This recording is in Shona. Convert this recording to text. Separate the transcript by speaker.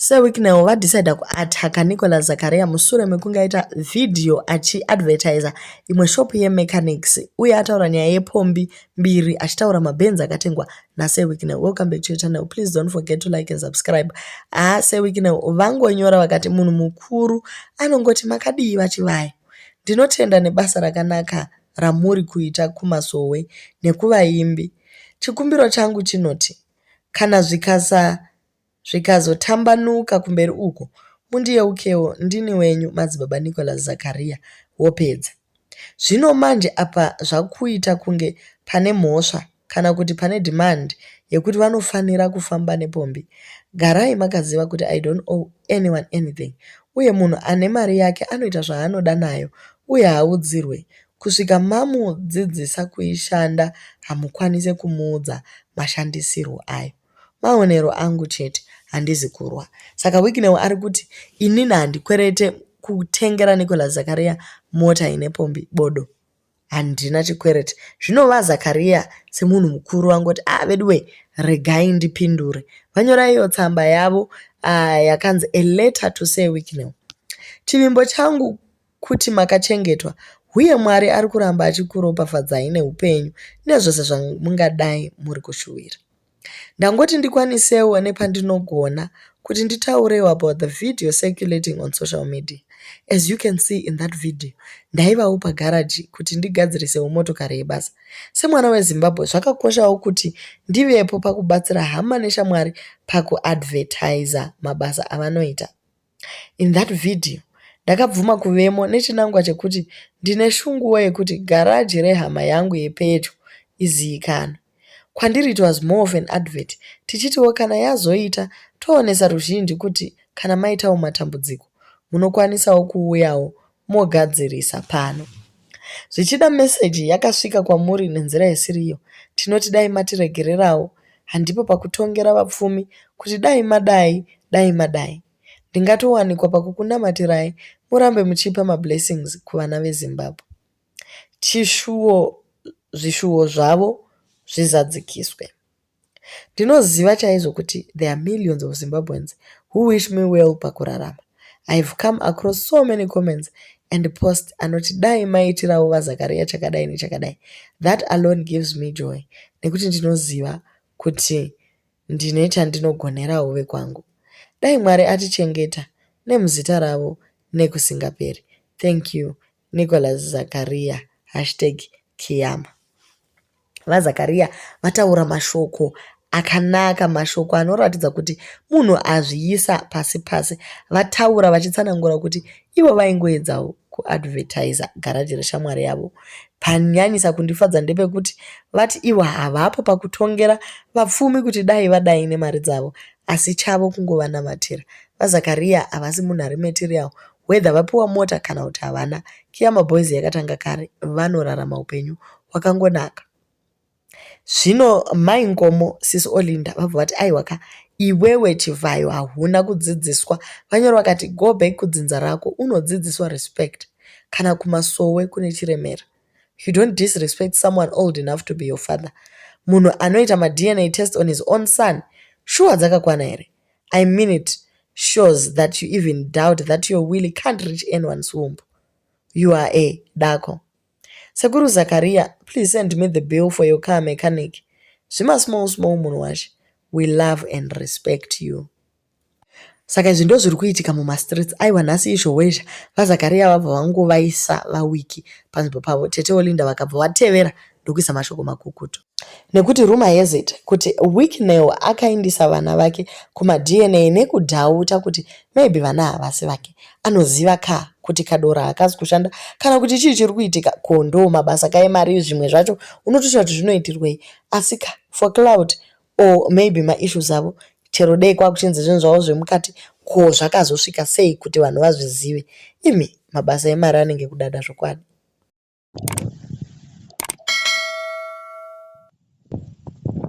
Speaker 1: Sir Wicknel vadecida kuataka Nicholas Zakariah mushure mekunge aita video achiadvertiser imwe shop yemechanics uye ataura nyaya yepombi mbiri achitaura mabhenzi akatengwa naSir Wicknel. Welcome back to your channel. Please don't forget to like and subscribe. Sir Wicknel vangonyora vakati munhu mukuru anongoti makadiva chivayo. Ndinotenda nebasa rakanaka ramuri kuita kumasowe nekuvaimbi. Chikumbiro changu chinoti kana zvikazotambanuka kumberi uko mundiyeukewo ndini wenyu madzibaba Nicholas Zakariah wopedza. Zvino manje apa zvakuita kunge pane mhosva kana kuti pane demand yekuti vanofanira kufamba nepombi. Garai makaziva kuti I don't owe anyone anything. Uye munhu ane mari yake anoita zvaanoda nayo uye haudzirwe. Kusvika mamudzidzisa kuishanda hamukwanise kumuudza mashandisirwo ayo. Maonero angu chete, handizi kurwa. Saka Wicknel ari kuti inini handikwerete kutengera Nicholas Zakariah mota ine pombi bodo. Handina chikwerete. Zvinova Zakariah semunhu mukuru angoti veduwe regai ndipindure. Vanyora iyo tsamba yavo yakanzi a letter to Sir Wicknel. Chivimbo changu kuti makachengetwa uye Mwari ari kuramba achikuropafadzai neupenyu nezvose zvamungadai muri kushuwira. Ndangoti ndikwanisewo nepandinogona kuti nditaurewo about the video circulating on social media. As you can see in that video, ndaivawo pagaraji kuti ndigadzirisewo motokari yebasa. Semwana weZimbabwe zvakakoshawo kuti ndivepo pakubatsira hama neshamwari pakuadvertiser mabasa avanoita. In that video, ndakabvuma kuvemo nechinangwa chekuti ndine shunguwo yekuti garaji rehama yangu yepedyo izivikanwe. Kwandiri it was more of an advert. Tichitiwo kana yazoita toonesa ruzhinji kuti kana maitawo matambudziko munokwanisawo kuuyawo mogadzirisa pano. Zvichida meseji yakasvika kwamuri nenzira isiriyo, tinoti dai matiregererawo. Handipo pakutongera vapfumi kuti dai madai. Ndingatowanikwa pakukunamatirai murambe muchipa mablessings kuvana veZimbabwe. Zvishuwo zvavo zvizadzikiswe. Ndinoziva chaizvo kuti there are millions of Zimbabweans who wish me well pakurarama. I've come across so many comments and posts anoti dai maitirawo vaZakariah chakadai nechakadai. That alone gives me joy. Nekuti ndinoziva kuti ndine chandinogonerawo vekwangu. Dai Mwari atichengeta nemuzita ravo nekusingaperi. Thank you, Nicholas Zakariah. #Kiyama. VaZakariah vataura mashoko akanaka, mashoko anoratidza kuti munhu azviisa pasi. Vataura vachitsanangura kuti ivo vaingoedzawo kuadvertiser garaji reshamwari yavo. Panyanyisa kundifadza ndepekuti vati ivo havapo pakutongera vapfumi kuti dai vadai nemari dzavo, asi chavo kungovanamatira. VaZakariah havasi munhare material, whether vapiwa mota kana kuti havana. Kiyama boys yakatanga kare, vanorarama upenyu hwakangonaka. Zvino maingomo sisi Olinda vabva vati aiwaka iwewe chivayo hahuna kudzidziswa. Vanyora vakati go back kudzinza rako unodzidziswa respect. Kana kumasowe kune chiremera. You don't disrespect someone old enough to be your father. Munhu anoita ma-DNA test on his own son. Sure dzakakwana here. I mean it shows that you even doubt that your will can't reach anyone's womb. You are a dako. Sekuru Zakariah, please send me the bill for your car mechanic. Zvima small munhu wacho. We love and respect you. Saka izvi ndozviri kuitika mumastreets. Aiwa nhasi izvowezha vaZakariah vabva vangovaisa vawiki panzvimbo pavo. Tete Olinda vakabva vatevera ndokuisa mashoko makukutu. Nekuti rumor has it kuti Wicknel akaindisa vana vake kuma-DNA nekudhauta kuti maybe vana havasi vake. Anoziva kuti kadora hakazi kushanda kana kuti chii chiri kuitika, kondo mabasa kaemari zvimwe zvacho unotosha kuti zvinoitirwei, asi for cloud or maybe maissues avo chero dei kwakuchinza zvinhu zvavo zvemukati ko zvakazosvika sei kuti vanhu vazvizive. Imi mabasa emari anenge kudada zvokwadi.